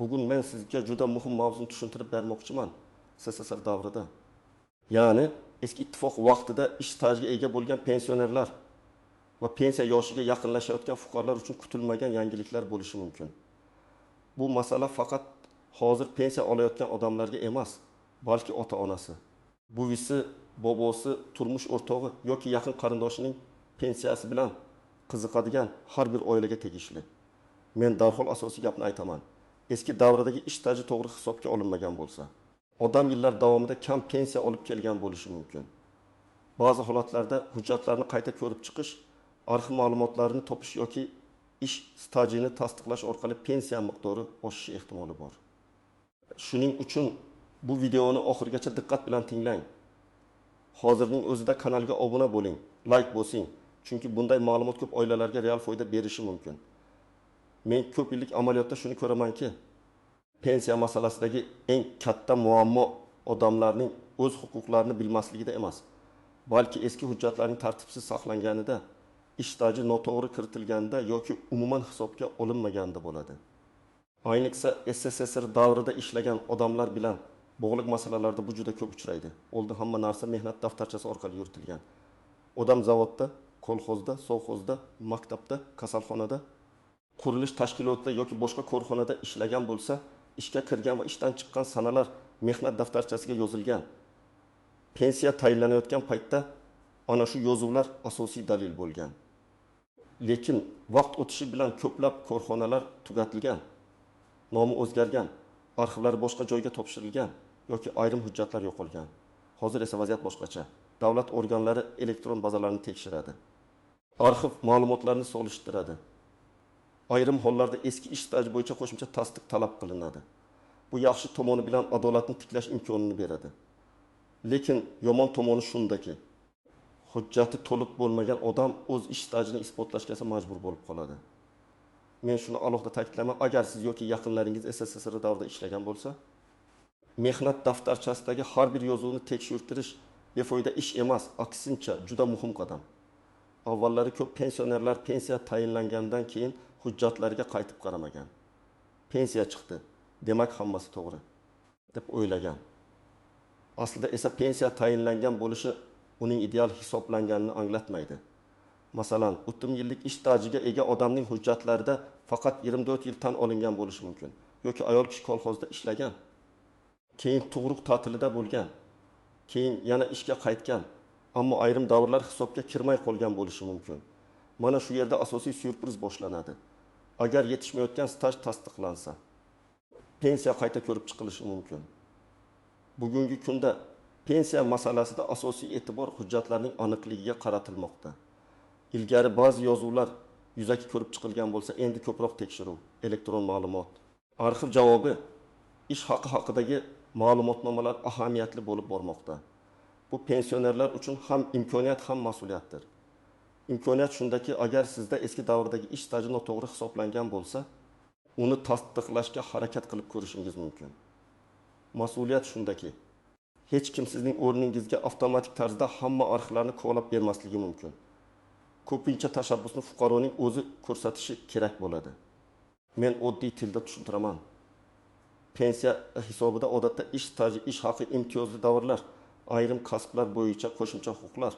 Bugun men sizga juda muhim mavzuni tushuntirib bermoqchiman. SSSR davrida. Ya'ni eski ittifoq vaqtida ish stajiga ega bo'lgan pensionerlar va pensiya yoshiga yaqinlashayotgan fuqarolar uchun kutilmagan yangiliklar bo'lishi mumkin. Bu masala faqat hozir pensiya olayotgan odamlarga emas, balki ota-onasi, buvisi, bobosi, turmush o'rtog'i yoki yaqin qarindoshining pensiyasi bilan qiziqadigan har bir oilaga tegishli. Men darhol asosiy gapni aytaman. Eski davrdagi ish staji to'g'ri hisobga olinmagan bo'lsa, odam yillar davomida kam pensiya olib kelgan bo'lishi mumkin. Ba'zi holatlarda hujjatlarni qayta ko'rib chiqish, arxiv ma'lumotlarini topish yoki ish stajini tasdiqlash orqali pensiya miqdori oshishi ehtimoli bor. Shuning uchun bu videoni oxirigacha diqqat bilan tinglang. Hozirning o'zida kanalga obuna bo'ling, like bosing, chunki bunday ma'lumot ko'p oilalarga real foyda berishi mumkin. Men ko'p yillik amaliyotda shuni ko'ramanki, pensiya masalasidagi eng katta muammo odamlarning o'z huquqlarini bilmasligida emas, balki eski hujjatlarning tartibsiz saqlanganida, ish staji noto'g'ri kiritilganda yoki umuman hisobga olinmaganda bo'ladi. Ayniqsa SSSR davrida ishlagan odamlar bilan bog'liq masalalarda bu juda ko'p uchraydi. Oldin hamma narsa mehnat daftarchasi orqali yuritilgan. Odam zavodda, kolxozda, sovxozda, maktabda, kasalxonada, qurilish tashkilotida yoki boshqa korxonada ishlagan bo'lsa, ishga kirgan va ishdan chiqqan sanalar mehnat daftarchasiga yozilgan. Pensiya tayinlanayotgan paytda ana shu yozuvlar asosiy dalil bo'lgan. Lekin vaqt o'tishi bilan ko'plab korxonalar tugatilgan, nomi o'zgargan, arxivlar boshqa joyga topshirilgan yoki ayrim hujjatlar yo'qolgan. Hozir esa vaziyat boshqacha. Davlat organlari elektron bazalarni tekshiradi. Arxiv ma'lumotlarini solishtiradi. Ayrim hollarda eski ish staji bo'yicha qo'shimcha tasdiq talab qilinadi. Bu yaxshi tomoni bilan adolatni tiklash imkonini beradi. Lekin yomon tomoni shundaki, hujjati to'liq bo'lmagan odam o'z ish stajini isbotlashga majbur bo'lib qoladi. Men shuni alohida ta'kidlayman, agar siz yoki yaqinlaringiz SSSR davrida ishlagan bo'lsa, mehnat daftarchasidagi har bir yozuvni tekshirtirish befoyda ish emas, aksincha juda muhim qadam. Avvallari ko'p pensionerlar pensiya tayinlangandan keyin hujjatlariga qaytib qaramagan. Pensiya chiqdi, demak hammasi to'g'ri deb o'ylagan. Aslida esa pensiya tayinlangan bo'lishi uning ideal hisoblanganini anglatmaydi. Masalan, 30 yillik ish stajiga ega odamning hujjatlarida faqat 24 yil tan olingan bo'lishi mumkin. Yoki ayol kishi kolxozda ishlagan, keyin tug'ruq ta'tilida bo'lgan, keyin yana ishga qaytgan, ammo ayrim davrlar hisobga kirmay qolgan bo'lishi mumkin. Mana shu yerda asosiy syurpriz boshlanadi. Agar yetishmayotgan staj tasdiqlansa, pensiya qayta ko'rib chiqilishi mumkin. Bugungi kunda pensiya masalasida asosiy e'tibor hujjatlarning aniqligiga qaratilmoqda. Ilgari ba'zi yozuvlar yuzaki ko'rib chiqilgan bo'lsa, endi ko'proq tekshiruv, elektron ma'lumot. Arxiv javobi ish haqi haqidagi ma'lumotnomalar ahamiyatli bo'lib bormoqda. Bu pensionerlar uchun ham imkoniyat, ham mas'uliyatdir. Imkoniyat shundaki, agar sizda eski davrdagi ish staji noto'g'ri hisoblangan bo'lsa, uni tasdiqlashga harakat qilib ko'rishingiz mumkin. Mas'uliyat shundaki, hech kim sizning o'rningizga avtomatik tarzda hamma arxivlarni ko'lab bermasligi mumkin. Ko'pincha tashabbusni fuqaroning o'zi ko'rsatishi kerak bo'ladi. Men oddiy tilda tushuntiraman. Pensiya hisobida odatda ish staji, ish haqi, imtiyozli davrlar, ayrim kasblar bo'yicha qo'shimcha huquqlar,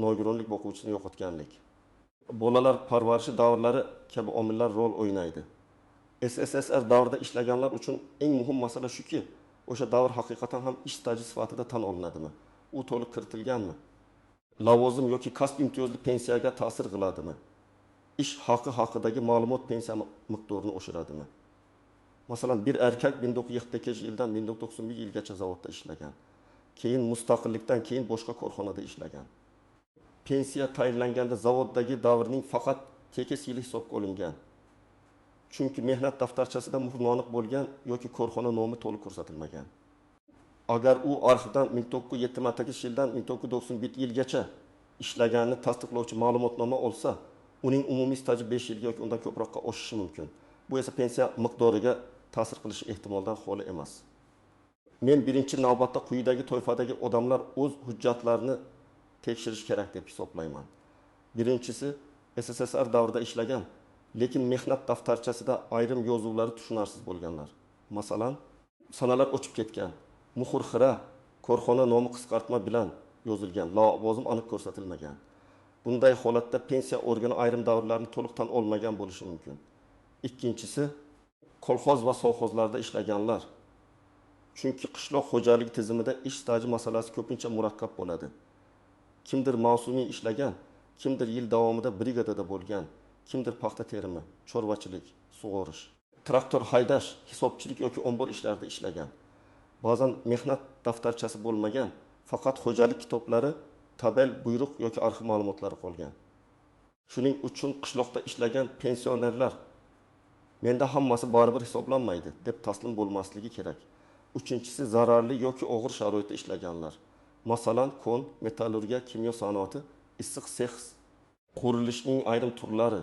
nogironlik boquvchisini yo'qotganlik, bolalar parvarishi davrlari kabi omillar rol o'ynaydi. SSSR davrida ishlaganlar uchun eng muhim masala shuki, o'sha davr haqiqatan ham ish staji sifatida tan olinadimi? U to'liq kiritilganmi? Lavozim yoki kasb imtiyozli pensiyaga ta'sir qiladimi? Ish haqi haqidagi ma'lumot pensiya miqdorini oshiradimi? Masalan, bir erkak 1972 yildan 1991 yilgacha zavodda ishlagan. Keyin mustaqillikdan keyin boshqa korxonada ishlagan. Pensiya tayinlanganda zavoddagi davrning faqat tekis yili hisobga olingan. Chunki mehnat daftarchasida muhr noaniq bo'lgan yoki korxona nomi to'liq ko'rsatilmagan. Agar u arxivdan 1978 yildan 1991 yilgacha ishlaganini tasdiqlovchi ma'lumotnoma olsa, uning umumiy staji 5 yilga yoki undan ko'proqqa oshishi mumkin. Bu esa pensiya miqdoriga ta'sir qilishi ehtimoldan xoli emas. Men birinchi navbatda quyidagi toifadagi odamlar o'z hujjatlarini tekshirish kerak deb hisoblayman. Birinchisi, SSSR davrida ishlagan, lekin mehnat daftarchasida ayrim yozuvlari tushunarsiz bo'lganlar. Masalan, sanalar o'chib ketgan, muhr xira, korxona nomi qisqartma bilan yozilgan, lavozim aniq ko'rsatilmagan. Bunday holatda pensiya organi ayrim davrlarni to'liq tan olmagan bo'lishi mumkin. Ikkinchisi, kolxoz va sovxozlarda ishlaganlar. Chunki qishloq xo'jaligi tizimida ish staji masalasi ko'pincha murakkab bo'ladi. Kimdir mavsumiy ishlagan, kimdir yil davomida brigadada bo'lgan, kimdir paxta terimi, chorvachilik, sug'orish, traktor haydash, hisobchilik yoki ombor ishlarida ishlagan. Ba'zan mehnat daftarchasi bo'lmagan, faqat xo'jalik kitoblari, tabel, buyruq yoki arxiv ma'lumotlari qolgan. Shuning uchun qishloqda ishlagan pensionerlar menda hammasi baribir hisoblanmaydi deb taslim bo'lmasligi kerak. Uchinchisi, zararli yoki og'ir sharoitda ishlaganlar. Masalan, kon, metallurgiya, kimyo sanoati, issiq sex, qurilishning ayrim turlari,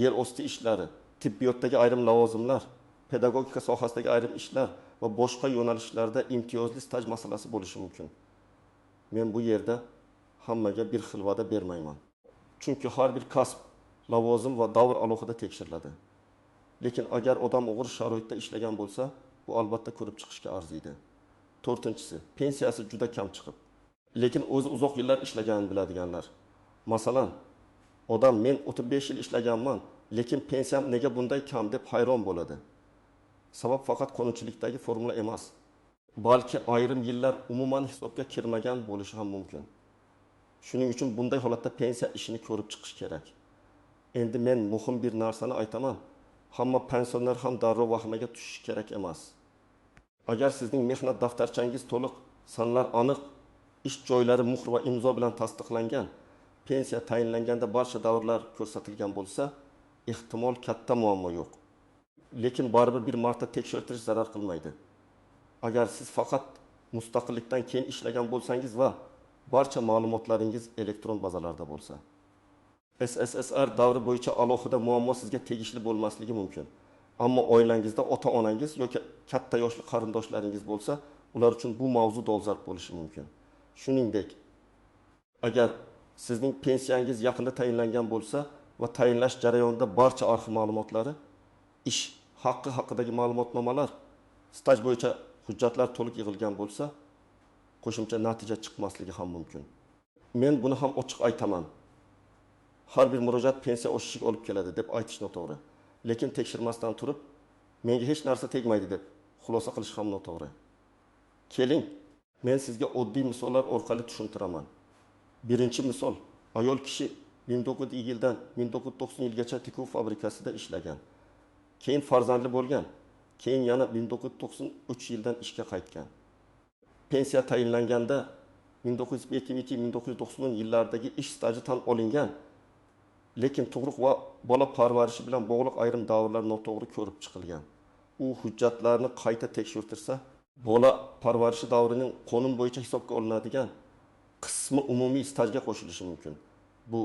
yer osti ishlari, tibbiyotdagi ayrim lavozimlar, pedagogika sohasidagi ayrim ishlar va boshqa yo'nalishlarda imtiyozli staj masalasi bo'lishi mumkin. Men bu yerda hammaga bir xil va'da bermayman. Chunki har bir kasb, lavozim va davr alohida tekshiriladi. Lekin agar odam og'ir sharoitda ishlagan bo'lsa, bu albatta ko'rib chiqishga arziydi. To'rtinchisi, pensiyasi juda kam chiqib, lekin o'zi uzoq yillar ishlaganini biladiganlar. Masalan, odam men 35 yil ishlaganman, lekin pensiyam nega bunday kam deb hayron bo'ladi. Sabab faqat qonunchilikdagi formula emas, balki ayrim yillar umuman hisobga kirmagan bo'lishi ham mumkin. Shuning uchun bunday holatda pensiya ishini ko'rib chiqish kerak. Endi men muhim bir narsani aytaman. Hamma pensioner ham darrov vahimaga tushishi kerak emas. Agar sizning mehnat daftarchangiz to'liq, sanlar aniq, ish joylari muhr va imzo bilan tasdiqlangan, pensiya tayinlanganda barcha davrlar ko'rsatilgan bo'lsa, ehtimol katta muammo yo'q. Lekin baribir bir marta tekshirtirish zarar qilmaydi. Agar siz faqat mustaqillikdan keyin ishlagan bo'lsangiz va barcha ma'lumotlaringiz elektron bazalarda bo'lsa, SSSR davri bo'yicha alohida muammo sizga tegishli bo'lmasligi mumkin. Ammo oilangizda ota-onangiz yoki katta yoshli qarindoshlaringiz bo'lsa, ular uchun bu mavzu dolzarb bo'lishi mumkin. Shuningdek, agar sizning pensiyangiz yaqinda tayinlangan bo'lsa va tayinlash jarayonida barcha arxiv ma'lumotlari, ish haqqi haqidagi ma'lumotnomalar, staj bo'yicha hujjatlar to'liq yig'ilgan bo'lsa, qo'shimcha natija chiqmasligi ham mumkin. Men buni ham ochiq aytaman. Har bir murojaat pensiya oshishiga olib keladi deb aytish noto'g'ri. Lekin tekshirmasdan turib, menga hech narsa tegmaydi deb xulosa qilish ham noto'g'ri. Keling, men sizga oddiy misollar orqali tushuntiraman. Birinchi misol, ayol kishi 1900 yildan 1990 yilgacha tikuv fabrikasida ishlagan. Keyin farzandli bo'lgan. Keyin yana 1993 yildan ishga qaytgan. Pensiya tayinlanganda 1992-1990 yillardagi ish staji tan olingan. Lekin tug'ruq va bola parvarishi bilan bog'liq ayrim davrlar noto'g'ri ko'rib chiqilgan. U hujjatlarni qayta tekshirtirsa, bola parvarishi davrining qonun bo'yicha hisobga olinadigan qismi umumiy stajga qo'shilishi mumkin. Bu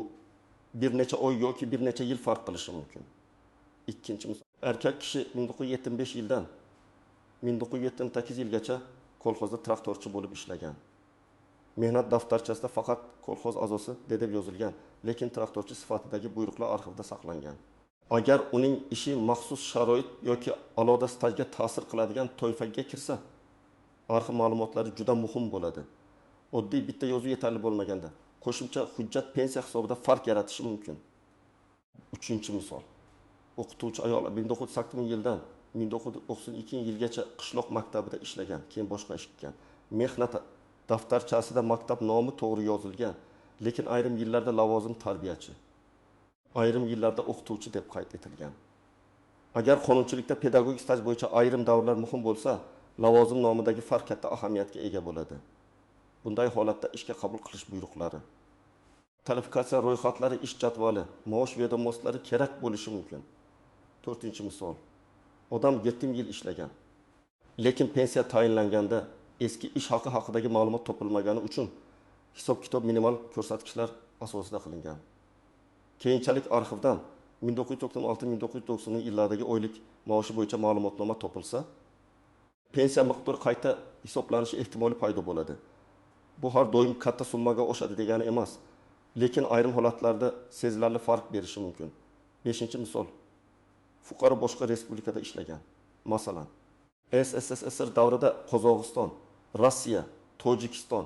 bir necha oy yoki bir necha yil farq qilishi mumkin. Ikkinchi misol, erkak kishi 1975 yildan 1978 yilgacha kolxozda traktorchi bo'lib ishlagan. Mehnat daftarchasida faqat kolxoz a'zosi deb yozilgan, lekin traktorchi sifatidagi buyruqlar arxivda saqlangan. Agar uning ishi maxsus sharoit yoki alohida stajga ta'sir qiladigan toifaga kirsa, arxiv ma'lumotlari juda muhim bo'ladi. Oddiy bitta yozuv yetarli bo'lmaganda, qo'shimcha hujjat pensiya hisobida farq yaratishi mumkin. Uchinchi misol. O'qituvchi ayol 1980 yildan 1992 yilgacha qishloq maktabida ishlagan, keyin boshqa ish qilgan. Mehnat daftarchasida maktab nomi to'g'ri yozilgan, lekin ayrim yillarda lavozim tarbiyachi, ayrim yillarda o'qituvchi deb qayd etilgan. Agar qonunchilikda pedagogik staj bo'yicha ayrim davrlar muhim bo'lsa, lavozim nomidagi farq katta ahamiyatga ega bo'ladi. Bunday holatda ishga qabul qilish buyruqlari, kvalifikatsiya ro'yxatlari, ish jadvali, maosh vedomoslari kerak bo'lishi mumkin. To'rtinchi misol. Odam 7 yil ishlagan, lekin pensiya tayinlanganda eski ish haqi haqidagi ma'lumot topilmagani uchun hisob-kitob minimal ko'rsatkichlar asosida qilingan. Keyinchalik arxivdan 1996-1990 yillardagi oylik maoshi bo'yicha ma'lumotnoma topilsa, pensiya miqdori qayta hisoblanishi ehtimoli paydo bo'ladi. Bu har doim katta summaga oshadi degani emas, lekin ayrim holatlarda sezilarli farq berishi mumkin. 5-misol. Fuqaro boshqa respublikada ishlagan. Masalan, SSSR davrida Qozog'iston, Rossiya, Tojikiston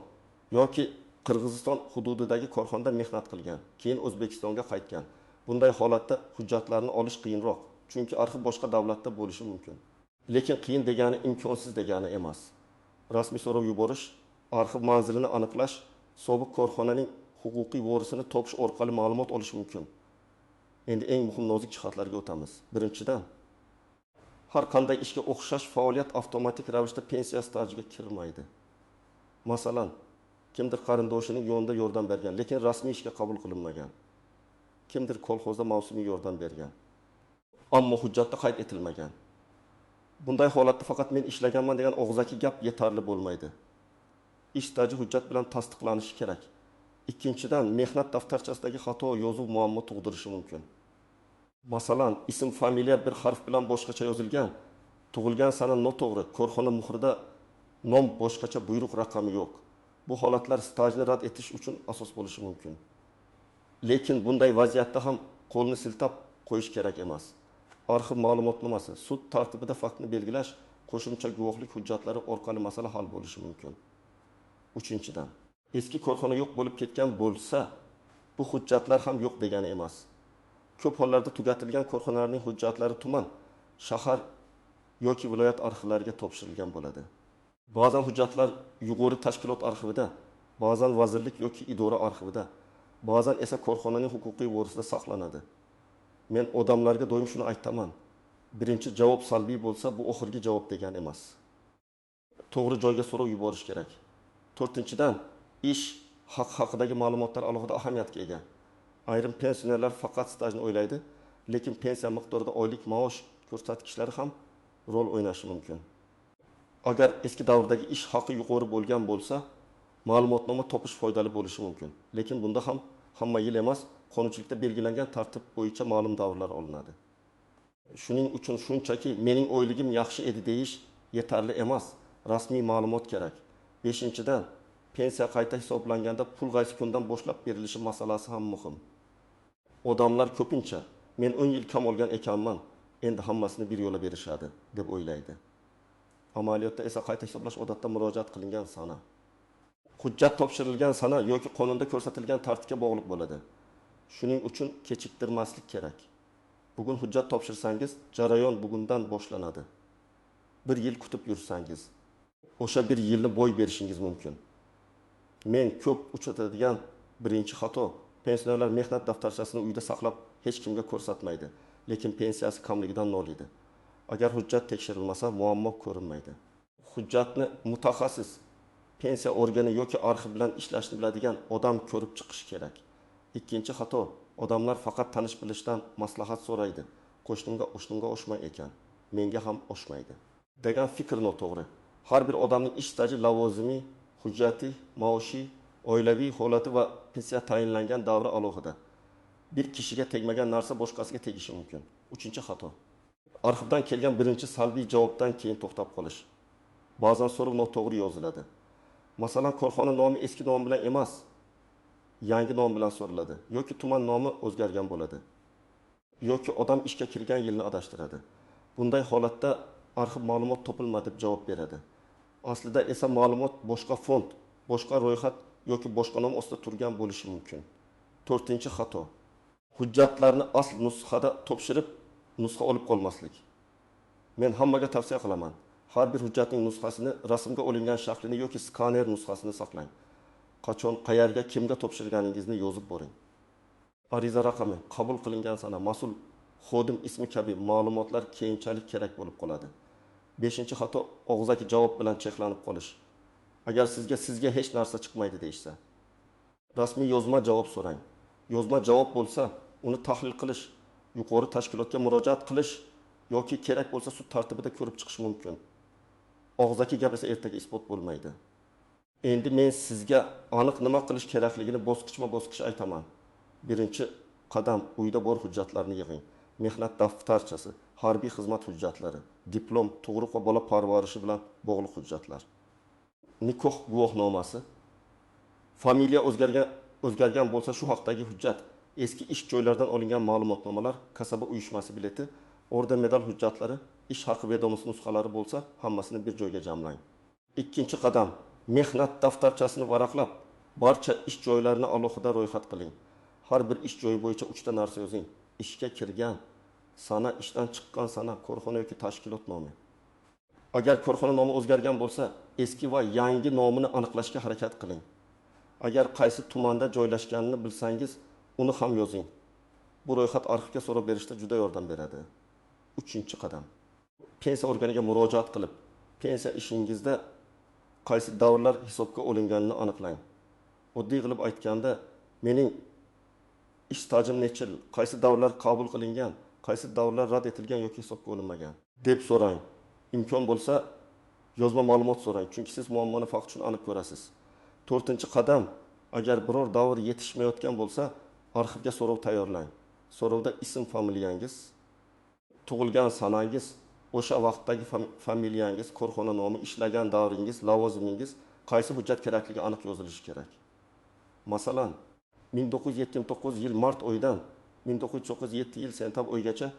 yoki Qirg'iziston hududidagi korxonada mehnat qilgan, keyin O'zbekistonga qaytgan. Bunday holatda hujjatlarni olish qiyinroq, chunki arxiv boshqa davlatda bo'lishi mumkin. Lekin qiyin degani imkonsiz degani emas. Rasmiy so'rov yuborish, arxiv manzilini aniqlash, sobiq korxonaning huquqiy vorisini topish orqali ma'lumot olish mumkin. Endi eng muhim nozik jihatlarga o'tamiz. Birinchidan, har qanday ishga o'xshash faoliyat avtomatik ravishda pensiya stajiga kirmaydi. Masalan, kimdir qarindoshining yo'lida yordam bergan, lekin rasmiy ishga qabul qilinmagan. Kimdir kolxozda mavsumiy yordam bergan, ammo hujjatda qayd etilmagan. Bunday holatda faqat men ishlaganman degan og'zaki gap yetarli bo'lmaydi. Ish staji hujjat bilan tasdiqlanishi kerak. Ikkinchidan, mehnat daftarchasidagi xato yozuv muammo tug'dirishi mumkin. Masalan, ism familiya bir harf bilan boshqacha yozilgan, tug'ilgan sana noto'g'ri, korxona muhrida nom boshqacha, buyruq raqami yo'q. Bu holatlar stajni rad etish uchun asos bo'lishi mumkin. Lekin bunday vaziyatda ham qo'lni siltab qo'yish kerak emas. Arxiv ma'lumotnomasi, sud tartibida faktni belgilash, qo'shimcha guvohlik hujjatlari orqali masala hal bo'lishi mumkin. Uchinchidan, eski korxona yo'q bo'lib ketgan bo'lsa, bu hujjatlar ham yo'q degani emas. Ko'p hollarda tugatilgan korxonalarning hujjatlari tuman, shahar yoki viloyat arxivlariga topshirilgan bo'ladi. Ba'zan hujjatlar yuqori tashkilot arxivida, ba'zan vazirlik yoki idora arxivida, ba'zan esa korxonaning huquqiy vorisida saqlanadi. Men odamlarga doim shuni aytaman. Birinchi javob salbiy bo'lsa, bu oxirgi javob degani emas. To'g'ri joyga so'rov yuborish kerak. To'rtinchidan, ish haqidagi ma'lumotlar alohida ahamiyatga ega. Ayrim pensionerlar faqat stajni o'ylaydi, lekin pensiya miqdorida oylik maosh ko'rsatkichlari ham rol o'ynashi mumkin. Agar eski davrdagi ish haqi yuqori bo'lgan bo'lsa, ma'lumotnoma topish foydali bo'lishi mumkin. Lekin bunda ham hamma yil emas, qonunchilikda belgilangan tartib bo'yicha ma'lum davrlar olinadi. Shuning uchun shunchaki mening o'yligim yaxshi edi deyish yetarli emas. Rasmiy ma'lumot kerak. 5-dan, pensiya qayta hisoblanganda pul qaysi kundan boshlab berilishi masalasi ham muhim. Odamlar ko'pincha men 10 yil kam olgan ekanman, endi hammasini bir yo'la berishadi deb o'ylaydi. Amaliyotda esa qayta hisoblash odatda murojaat qilingan sana, hujjat topshirilgan sana yoki qonunda ko'rsatilgan tartibga bog'liq bo'ladi. Shuning uchun kechiktirmaslik kerak. Bugun hujjat topshirsangiz, jarayon bugundan boshlanadi. 1 yil kutib yursangiz, o'sha 1 yilni bo'y berishingiz mumkin. Men ko'p uchratadigan birinchi xato, pensionerlar mehnat daftarchasini uyda saqlab hech kimga ko'rsatmaydi, lekin pensiyasi kamligidan noliydi. Agar hujjat tekshirilmasa, muammo ko'rinmaydi. Hujjatni mutaxassis, pensiya organi yoki arxiv bilan ishlashni biladigan odam ko'rib chiqishi kerak. Ikkinchi xato, odamlar faqat tanish-bilishdan maslahat so'raydi. Qo'shnimga oshmay ekan, menga ham oshmaydi degan fikr noto'g'ri. Har bir odamning ish staji, lavozimiy, hujjati, maoshi, oilaviy holati va pensiya tayinlangan davri alohida. Bir kishiga tegmagan narsa boshqasiga tegishi mumkin. Uchinchi xato, arxivdan kelgan birinchi salbiy javobdan keyin to'xtab qolish. Ba'zan so'rov noto'g'ri yoziladi. Masalan, korxona nomi eski nom bilan emas, yangi nom bilan so'raladi yoki tuman nomi o'zgargan bo'ladi. Yoki odam ishga kirgan yilni adashtiradi. Bunday holatda arxiv ma'lumot topilmadi deb javob beradi. Aslida esa ma'lumot boshqa fond, boshqa ro'yxat yoki boshqa nom ostida turgan bo'lishi mumkin. 4-xato, hujjatlarni asl nusxada topshirib, nusxa olib qolmaslik. Men hammaga tavsiya qilaman. Har bir hujjatning nusxasini, rasmga olingan shaklini yoki skaner nusxasini saqlang. Qachon, qayerga, kimga topshirganingizni yozib boring. Ariza raqami, qabul qilingan sana, mas'ul xodim ismi kabi ma'lumotlar keyinchalik kerak bo'lib qoladi. 5-xato, og'zaki javob bilan cheklanib qolish. Agar sizga hech narsa chiqmaydi deyishsa, rasmiy yozma javob so'rang. Yozma javob bo'lsa, uni tahlil qilish, yuqori tashkilotga murojaat qilish yoki kerak bo'lsa sud tartibida ko'rib chiqish mumkin. Og'zaki gap esa ertaga isbot bo'lmaydi. Endi men sizga aniq nima qilish kerakligini bosqichma-bosqich aytaman. Birinchi qadam, uyda bor hujjatlarni yig'ing. Mehnat daftarchasi, harbiy xizmat hujjatlari, diplom, tug'ruq va bola parvarishi bilan bog'liq hujjatlar. Nikoh guvohnomasi, familiya o'zgargan bo'lsa shu haqdagi hujjat, eski ish joylaridan olingan ma'lumotnomalar, kasaba uyushmasi bileti, orden medal hujjatlari, ish haqi vedomosi nusxalari bo'lsa, hammasini bir joyga jamlang. Ikkinchi qadam, mehnat daftarchasini varaqlab, barcha ish joylarini alohida ro'yxat qiling. Har bir ish joyi bo'yicha 3 ta narsa yozing. Ishga kirgan sana, ishdan chiqqan sana, korxona yoki tashkilot nomi. Agar korxona nomi o'zgargan bo'lsa, eski va yangi nomini aniqlashga harakat qiling. Agar qaysi tumanda joylashganini bilsangiz, uni ham yozing. Bu ro'yxat arxivga so'rab berishda juda yordam beradi. 3-qadam. Pensiya organiga murojaat qilib, pensiya ishingizda qaysi davrlar hisobga olinganini aniqlang. Oddiy qilib aytganda, mening ish stajim necha yil, qaysi davrlar qabul qilingan, qaysi davrlar rad etilgan yoki hisobga olinmagan deb so'rang. Imkon bo'lsa, yozma ma'lumot so'rang, chunki siz muammoni faqat shuni aniq ko'rasiz. 4-qadam, agar biror davr yetishmayotgan bo'lsa, arxivga so'rov tayyorlang. So'rovda ism, familiyangiz, tug'ilgan sanangiz, o'sha vaqtdagi familiyangiz, korxona nomi, ishlagan davringiz, lavozimingiz, qaysi hujjat kerakligi aniq yozilishi kerak. Masalan, 1979 yil mart oyidan 1997 yil sentabr oyigacha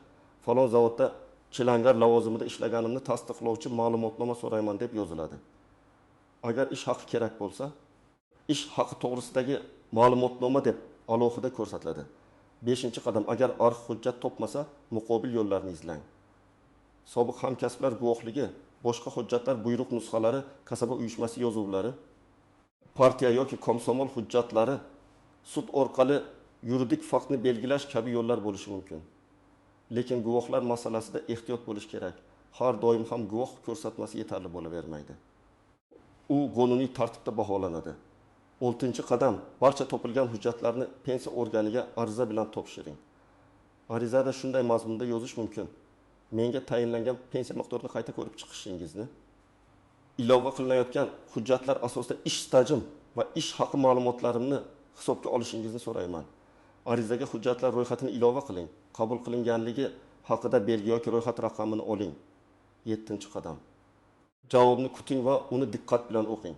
falon zavodda chilangar lavozimida ishlaganimni tasdiqlovchi ma'lumotnoma so'rayman deb yoziladi. Agar ish haqi kerak bo'lsa, ish haqi to'g'risidagi ma'lumotnoma deb alohida ko'rsatiladi. 5-qadam, agar arxiv hujjat topmasa, muqobil yo'llarni izlang. Sobiq hamkasblar guvohligi, boshqa hujjatlar, buyruq nusxalari, kasaba uyushmasi yozuvlari, partiya yoki komsomol hujjatlari, sud orqali yuridik faktni belgilash kabi yo'llar bo'lishi mumkin. Lekin guvohlar masalasida ehtiyot bo'lish kerak. Har doim ham guvoh ko'rsatmasi yetarli bo'lavermaydi. U qonuniy tartibda baholanadi. 6-qadam, barcha topilgan hujjatlarni pensiya organiga ariza bilan topshiring. Arizada shunday mazmunda yozish mumkin: menga tayinlangan pensiya miqdorini qayta ko'rib chiqishingizni, ilova qilinayotgan hujjatlar asosida ish stajim va ish haqi ma'lumotlarimni hisobga olishingizni so'rayman. Arizaga hujjatlar ro'yxatini ilova qiling. Qabul qilinganligi haqida belgi yoki ro'yxat raqamini oling. 7-qadam. Javobni kuting va uni diqqat bilan o'qing.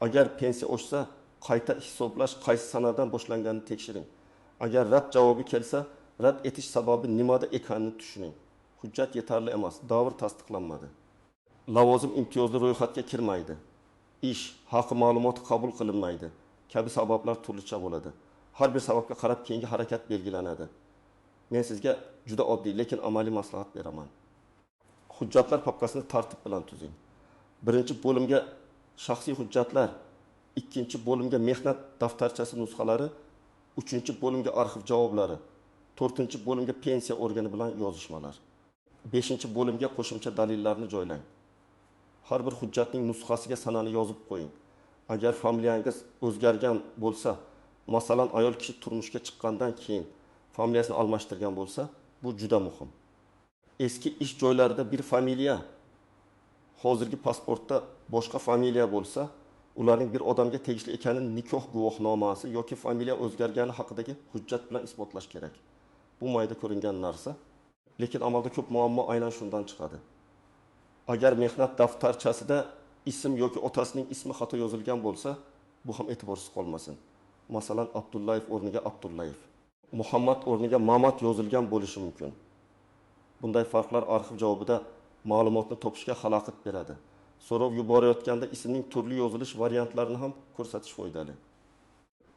Agar pensiya oshsa, qayta hisoblash qaysi sanadan boshlanganini tekshiring. Agar rad javobi kelsa, rad etish sababi nimada ekanini tushuning. Hujjat yetarli emas, davr tasdiqlanmadi. Lavozim imtiyozli ro'yxatga kirmaydi. Ish haqi ma'lumoti qabul qilinmaydi kabi sabablar turlicha bo'ladi. Har bir sababga qarab keyingi harakat belgilanadi. Men sizga juda oddiy, lekin amaliy maslahat beraman. Hujjatlar papkasini tartib bilan tuzing. 1-bo'limga shaxsiy hujjatlar, 2-bo'limga mehnat daftarchasi nusxalari, 3-bo'limga arxiv javoblari, 4-bo'limga pensiya organi bilan yozishmalar. 5-bo'limga qo'shimcha dalillarni joylang. Har bir hujjatning nusxasiga sanani yozib qo'ying. Agar familiyangiz o'zgargan bo'lsa, masalan, ayol kishi turmushga chiqqandan keyin familiyasini almashtirgan bo'lsa, bu juda muhim. Eski ish joylarida bir familiya, hozirgi pasportda boshqa familiya bo'lsa, ularning bir odamga tegishli ekanini nikoh guvohnomasi yoki familiya o'zgargani haqidagi hujjat bilan isbotlash kerak. Bu mayda ko'ringan narsa, lekin amalda ko'p muammo aynan shundan chiqadi. Agar mehnat daftarchasida ism yoki otasining ismi xato yozilgan bo'lsa, bu ham e'tiborsiz qolmasin. Masalan, Abdullayev o'rniga Abdullayev, Muhammad o'rniga Mamat yozilgan bo'lishi mumkin. Bunday farqlar arxiv javobida ma'lumotni topishga xalaqit beradi. So'rov yuborayotganda ismning turli yozilish variantlarini ham ko'rsatish foydali.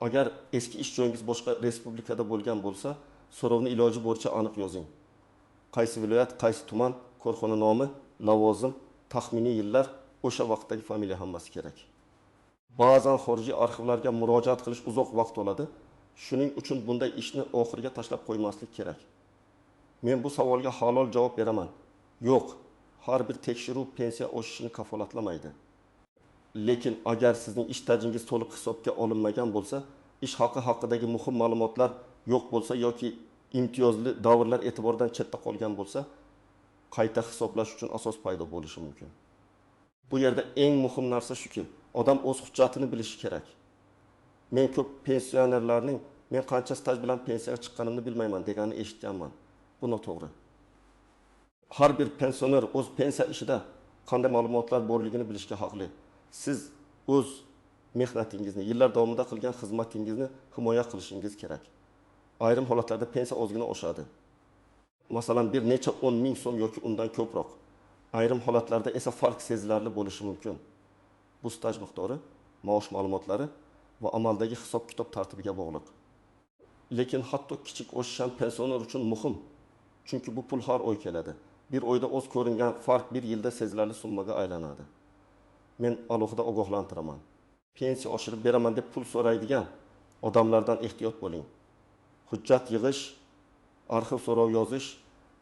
Agar eski ish joyingiz boshqa respublikada bo'lgan bo'lsa, so'rovni iloji bo'yicha aniq yozing. Qaysi viloyat, qaysi tuman, korxona nomi, lavozim, taxminiy yillar, o'sha vaqtdagi familiya hammasi kerak. Ba'zan xorijiy arxivlarga murojaat qilish uzoq vaqt oladi. Shuning uchun bunday ishni oxiriga tashlab qo'ymaslik kerak. Men bu savolga halol javob beraman. Yo'q, har bir tekshiruv pensiya oshishini kafolatlamaydi. Lekin agar sizning ish stajingiz to'liq hisobga olinmagan bo'lsa, ish haqi haqidagi muhim ma'lumotlar yo'q bo'lsa yoki imtiyozli davrlar e'tibordan chetda qolgan bo'lsa, qayta hisoblash uchun asos paydo bo'lishi mumkin. Bu yerda eng muhim narsa shuki, odam o'z hujjatini bilishi kerak. Men ko'p pensionerlarning men qancha staj bilan pensiyaga chiqqanimni bilmayman deganini eshitganman. Bu noto'g'ri. Har bir pensioner o'z pensiya ishida qanday ma'lumotlar borligini bilishga haqli. Siz o'z mehnatingizni, yillar davomida qilgan xizmatingizni himoya qilishingiz kerak. Ayrim holatlarda pensiya ozgina oshadi. masalan bir necha 10 ming so'm yoki undan ko'proq. Ayrim holatlarda esa farq sezilarli bo'lishi mumkin. Bu staj miqdori, maosh ma'lumotlari va amaldagi hisob-kitob tartibiga bog'liq. Lekin hatto kichik o'shan pensioner uchun muhim. Chunki bu pul har oy keladi. Bir oyda o'z ko'ringan farq bir yilda sezilarli summaga aylanadi. Men alohida ogohlantiraman. Pensiya oshirib beraman deb pul so'raydigan odamlardan ehtiyot bo'ling. Hujjat yig'ish, arxiv so'rov yozish,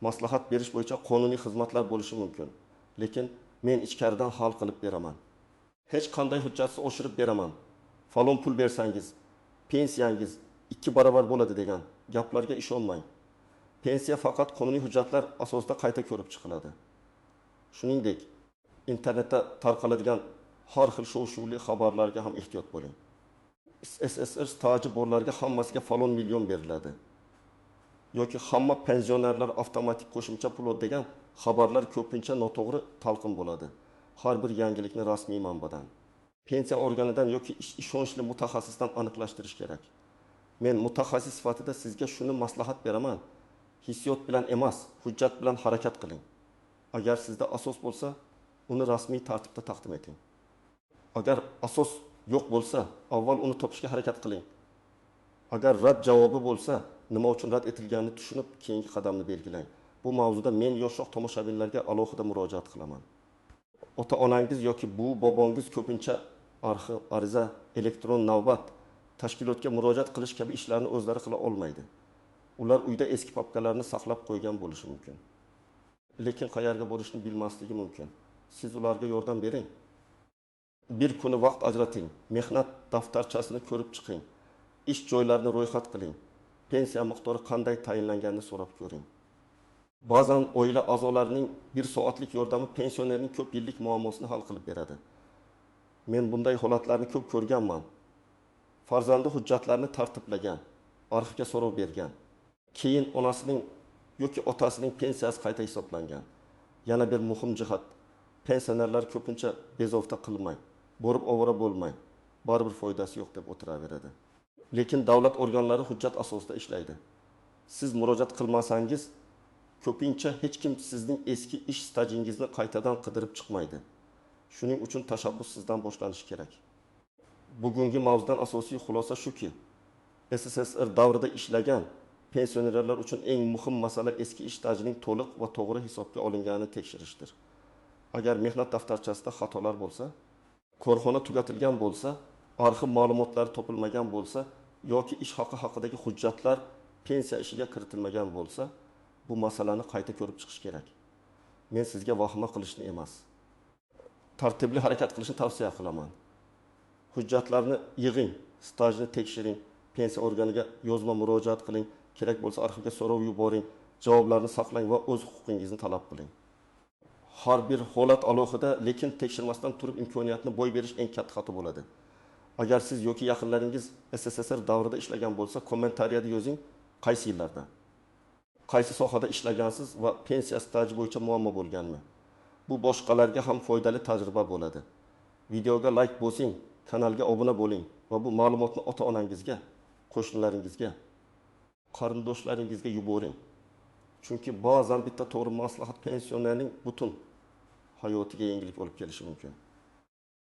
maslahat berish bo'yicha qonuniy xizmatlar bo'lishi mumkin. Lekin men ichkaridan hal qilib beraman. Hech qanday hujjatsiz oshirib beraman. Falon pul bersangiz, pensiyangiz 2 barobar bo'ladi degan gaplarga ishonmang. Pensiya faqat qonuniy hujjatlar asosida qayta ko'rib chiqiladi. Shuningdek, internetda tarqaladigan har xil shov-shuvli xabarlarga ham ehtiyot bo'ling. SSR staji borlarga hammasiga falon million beriladi. Yoki hamma pensionerlar avtomatik qo'shimcha pul degan xabarlar ko'pincha noto'g'ri talqin bo'ladi. Har bir yangilikni rasmiy manbadan, pensiya organidan yoki ishonchli mutaxassisdan aniqlashtirish kerak. Men mutaxassis sifatida sizga shuni maslahat beraman. Hissiyot bilan emas, hujjat bilan harakat qiling. Agar sizda asos bo'lsa, uni rasmiy tartibda taqdim eting. Agar asos yo'q bo'lsa, avval uni topishga harakat qiling. Agar rad javobi bo'lsa, nima uchun rad etilganini tushunib, keyingi qadamni belgilang. Bu mavzuda men yoshroq tomoshabinlarga alohida murojaat qilaman. Ota-onangiz yoki bu bobongiz ko'pincha arxiv, ariza, elektron navbat, tashkilotga murojaat qilish kabi ishlarni o'zlari qila olmaydi. Ular uyda eski papkalarni saqlab qo'ygan bo'lishi mumkin. Lekin qayerga borishni bilmasligi mumkin. Siz ularga yordam bering. Bir kuni vaqt ajrating, mehnat daftarchasini ko'rib chiqing. Ish joylarini ro'yxat qiling. Pensiya miqdori qanday tayinlanganini so'rab ko'ring. Ba'zan oila a'zolarining 1 soatlik yordami pensionerning ko'p yillik muammosini hal qilib beradi. Men bunday holatlarni ko'p ko'rganman. Farzandi hujjatlarni tartiblagan, arxivga so'rov bergan. Keyin onasining yoki otasining pensiyasi qayta hisoblangan. Yana bir muhim jihat, pensionerlar ko'pincha bezovta qilmay, borib ovora bo'lmay, baribir foydasi yo'q deb o'tiraveradi. Lekin davlat organlari hujjat asosida ishlaydi. Siz murojaat qilmasangiz, ko'pincha hech kim sizning eski ish stajingizni qaytadan qidirib chiqmaydi. Shuning uchun tashabbus sizdan boshlanishi kerak. Bugungi mavzudan asosiy xulosa shuki, SSR davrida ishlagan pensionerlar uchun eng muhim masala eski ish stajining to'liq va to'g'ri hisobga olinganini tekshirishdir. Agar mehnat daftarchasida xatolar bo'lsa, korxona tugatilgan bo'lsa, arxiv ma'lumotlari topilmagan bo'lsa yoki ish haqi haqidagi hujjatlar pensiya ishiga kiritilmagan bo'lsa, bu masalani qayta ko'rib chiqish kerak. Men sizga vahima qilishni emas, tartibli harakat qilishni tavsiya qilaman. Hujjatlarni yig'ing, stajni tekshiring, pensiya organiga yozma murojaat qiling, kerak bo'lsa arxivga so'rov yuboring, javoblarni saqlang va o'z huquqingizni talab qiling. Har bir holat alohida, lekin tekshirmasdan turib imkoniyatni boy berish eng katta xato bo'ladi. Agar siz yoki yaqinlaringiz SSR davrida ishlagan bo'lsa, kommentariyada yozing, qaysi yillarda, qaysi sohada ishlagansiz va pensiya staji bo'yicha muammo bo'lganmi? Bu boshqalarga ham foydali tajriba bo'ladi. Videoga like bosing, kanalga obuna bo'ling va bu ma'lumotni ota-onangizga, qo'shnilaringizga, qarindoshlaringizga yuboring. Chunki ba'zan bitta to'g'ri maslahat pensionerning butun hayotiga yangilik olib kelishi mumkin.